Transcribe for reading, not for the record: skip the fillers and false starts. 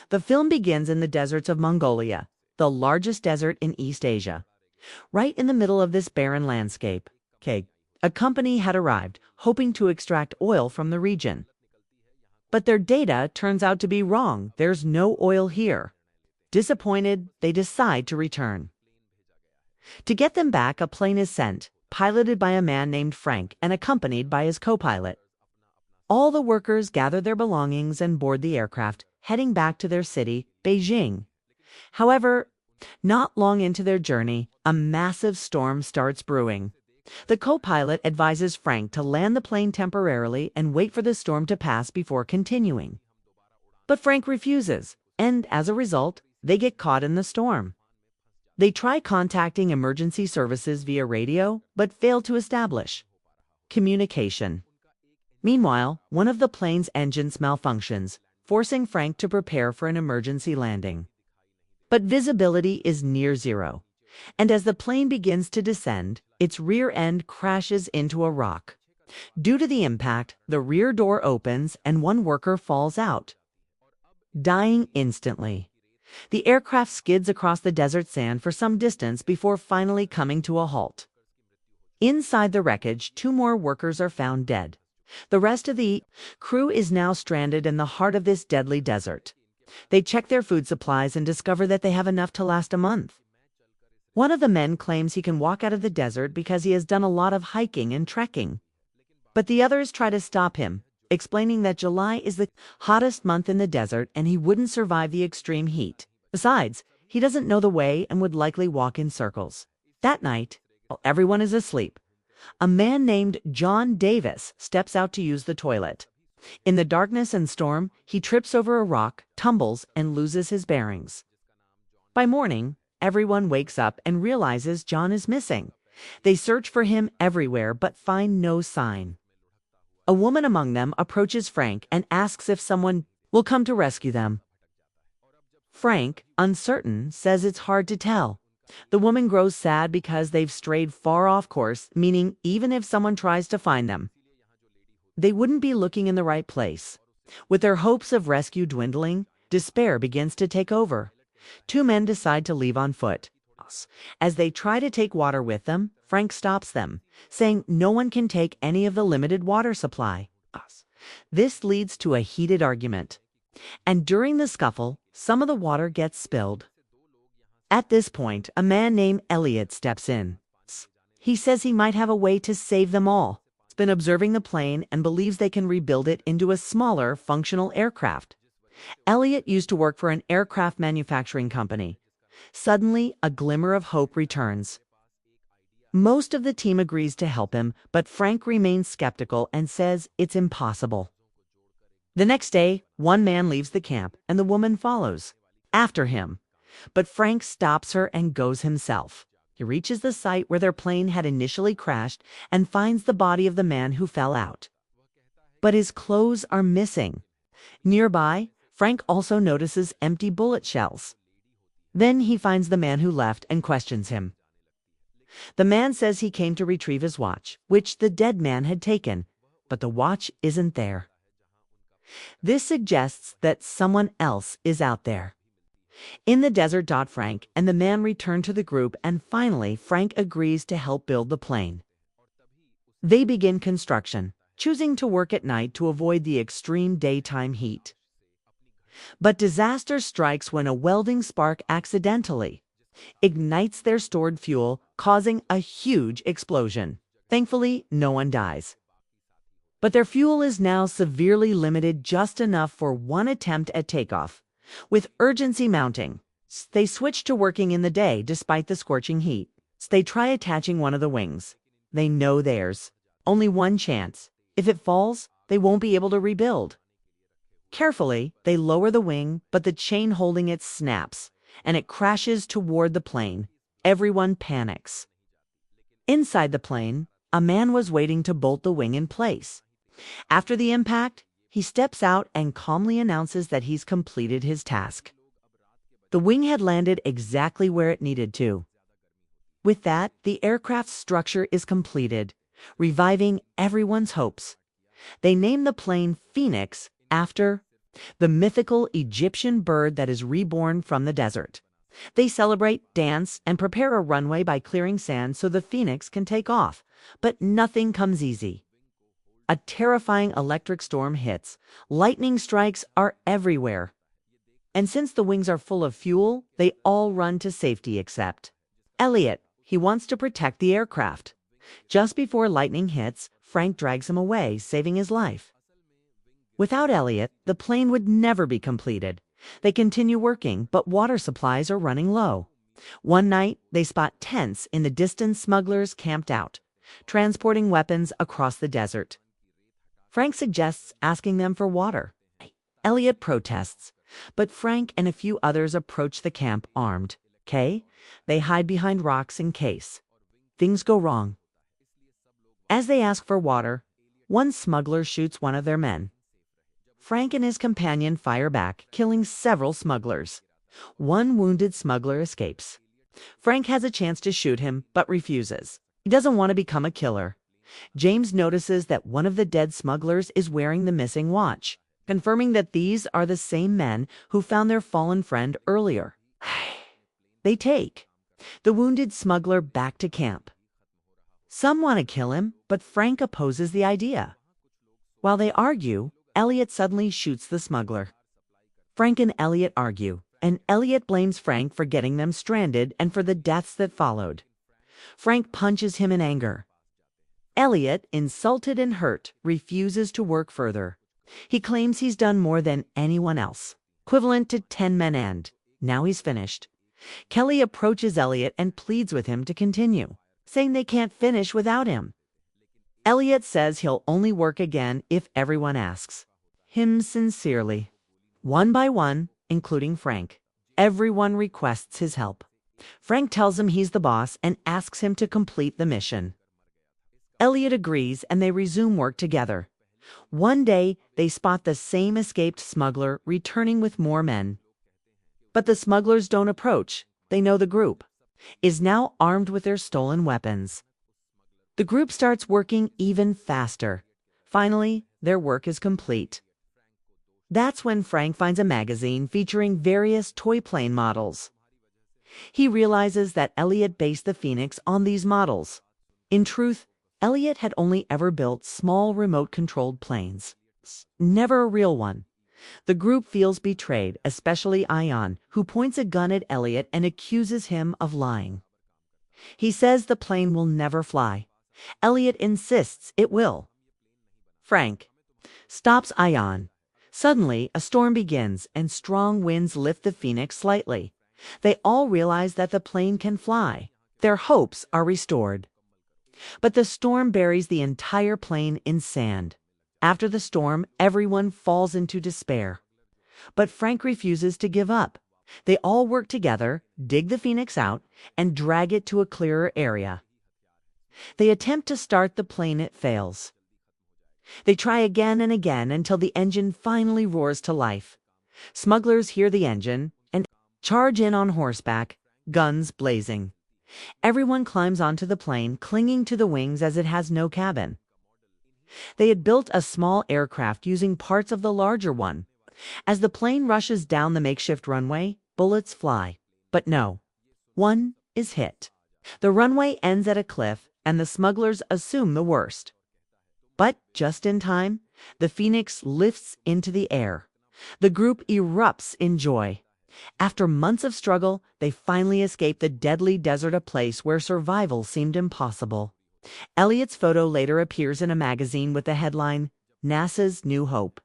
The film begins in the deserts of Mongolia, the largest desert in East Asia. Right in the middle of this barren landscape, a company had arrived, hoping to extract oil from the region. But their data turns out to be wrong. There's no oil here. Disappointed, they decide to return. To get them back, a plane is sent, piloted by a man named Frank and accompanied by his co-pilot. All the workers gather their belongings and board the aircraft, heading back to their city, Beijing. However, not long into their journey, a massive storm starts brewing. The co-pilot advises Frank to land the plane temporarily and wait for the storm to pass before continuing. But Frank refuses, and as a result, they get caught in the storm. They try contacting emergency services via radio, but fail to establish communication. Meanwhile, one of the plane's engines malfunctions, forcing Frank to prepare for an emergency landing. But visibility is near zero, and as the plane begins to descend, its rear end crashes into a rock. Due to the impact, the rear door opens and one worker falls out, dying instantly. The aircraft skids across the desert sand for some distance before finally coming to a halt. Inside the wreckage, 2 more workers are found dead. The rest of the crew is now stranded in the heart of this deadly desert. They check their food supplies and discover that they have enough to last a month. One of the men claims he can walk out of the desert because he has done a lot of hiking and trekking. But the others try to stop him, explaining that July is the hottest month in the desert and he wouldn't survive the extreme heat. Besides, he doesn't know the way and would likely walk in circles. That night, while everyone is asleep, a man named John Davis steps out to use the toilet. In the darkness and storm, he trips over a rock, tumbles, and loses his bearings. By morning, everyone wakes up and realizes John is missing. They search for him everywhere but find no sign. A woman among them approaches Frank and asks if someone will come to rescue them. Frank, uncertain, says it's hard to tell. The woman grows sad because they've strayed far off course, meaning even if someone tries to find them, they wouldn't be looking in the right place. With their hopes of rescue dwindling, despair begins to take over. 2 men decide to leave on foot. As they try to take water with them, Frank stops them, saying no one can take any of the limited water supply. This leads to a heated argument, and during the scuffle, some of the water gets spilled. At this point, a man named Elliot steps in. He says he might have a way to save them all. He's been observing the plane and believes they can rebuild it into a smaller, functional aircraft. Elliot used to work for an aircraft manufacturing company. Suddenly, a glimmer of hope returns. Most of the team agrees to help him, but Frank remains skeptical and says it's impossible. The next day, one man leaves the camp and the woman follows after him. But Frank stops her and goes himself. He reaches the site where their plane had initially crashed and finds the body of the man who fell out. But his clothes are missing. Nearby, Frank also notices empty bullet shells. Then he finds the man who left and questions him. The man says he came to retrieve his watch, which the dead man had taken, but the watch isn't there. This suggests that someone else is out there. In the desert, Frank and the man return to the group, and finally Frank agrees to help build the plane. They begin construction, choosing to work at night to avoid the extreme daytime heat. But disaster strikes when a welding spark accidentally ignites their stored fuel, causing a huge explosion. Thankfully, no one dies. But their fuel is now severely limited, just enough for one attempt at takeoff. With urgency mounting, they switch to working in the day despite the scorching heat. They try attaching one of the wings. They know there's only one chance. If it falls, they won't be able to rebuild. Carefully, they lower the wing, but the chain holding it snaps, and it crashes toward the plane. Everyone panics. Inside the plane, a man was waiting to bolt the wing in place. After the impact, he steps out and calmly announces that he's completed his task. The wing had landed exactly where it needed to. With that, the aircraft's structure is completed, reviving everyone's hopes. They name the plane Phoenix after the mythical Egyptian bird that is reborn from the desert. They celebrate, dance, and prepare a runway by clearing sand so the phoenix can take off. But nothing comes easy. A terrifying electric storm hits. Lightning strikes are everywhere. And since the wings are full of fuel, they all run to safety except Elliot. He wants to protect the aircraft. Just before lightning hits, Frank drags him away, saving his life. Without Elliot, the plane would never be completed. They continue working, but water supplies are running low. One night, they spot tents in the distance smugglers camped out, transporting weapons across the desert. Frank suggests asking them for water. Elliot protests, but Frank and a few others approach the camp armed. They hide behind rocks in case things go wrong. As they ask for water, one smuggler shoots one of their men. Frank and his companion fire back, killing several smugglers. One wounded smuggler escapes. Frank has a chance to shoot him, but refuses. He doesn't want to become a killer. James notices that one of the dead smugglers is wearing the missing watch, confirming that these are the same men who found their fallen friend earlier. They take the wounded smuggler back to camp. Some want to kill him, but Frank opposes the idea. While they argue, Elliot suddenly shoots the smuggler. Frank and Elliot argue, and Elliot blames Frank for getting them stranded and for the deaths that followed. Frank punches him in anger. Elliot, insulted and hurt, refuses to work further. He claims he's done more than anyone else, equivalent to 10 men, and now he's finished. Kelly approaches Elliot and pleads with him to continue, saying they can't finish without him. Elliot says he'll only work again if everyone asks him sincerely. One by one, including Frank, everyone requests his help. Frank tells him he's the boss and asks him to complete the mission. Elliot agrees and they resume work together. One day, they spot the same escaped smuggler returning with more men. But the smugglers don't approach. They know the group is now armed with their stolen weapons. The group starts working even faster. Finally, their work is complete. That's when Frank finds a magazine featuring various toy plane models. He realizes that Elliot based the Phoenix on these models. In truth, Elliot had only ever built small remote-controlled planes, never a real one. The group feels betrayed, especially Ion, who points a gun at Elliot and accuses him of lying. He says the plane will never fly. Elliot insists it will. Frank stops Ion. Suddenly, a storm begins, and strong winds lift the Phoenix slightly. They all realize that the plane can fly. Their hopes are restored. But the storm buries the entire plane in sand. After the storm, everyone falls into despair. But Frank refuses to give up. They all work together, dig the Phoenix out, and drag it to a clearer area. They attempt to start the plane. It fails. They try again and again until the engine finally roars to life. Smugglers hear the engine and charge in on horseback, guns blazing. Everyone climbs onto the plane, clinging to the wings as it has no cabin. They had built a small aircraft using parts of the larger one. As the plane rushes down the makeshift runway, bullets fly. But no, one is hit. The runway ends at a cliff, and the smugglers assume the worst. But just in time, the Phoenix lifts into the air. The group erupts in joy. After months of struggle, they finally escape the deadly desert, a place where survival seemed impossible. Elliot's photo later appears in a magazine with the headline, NASA's New Hope.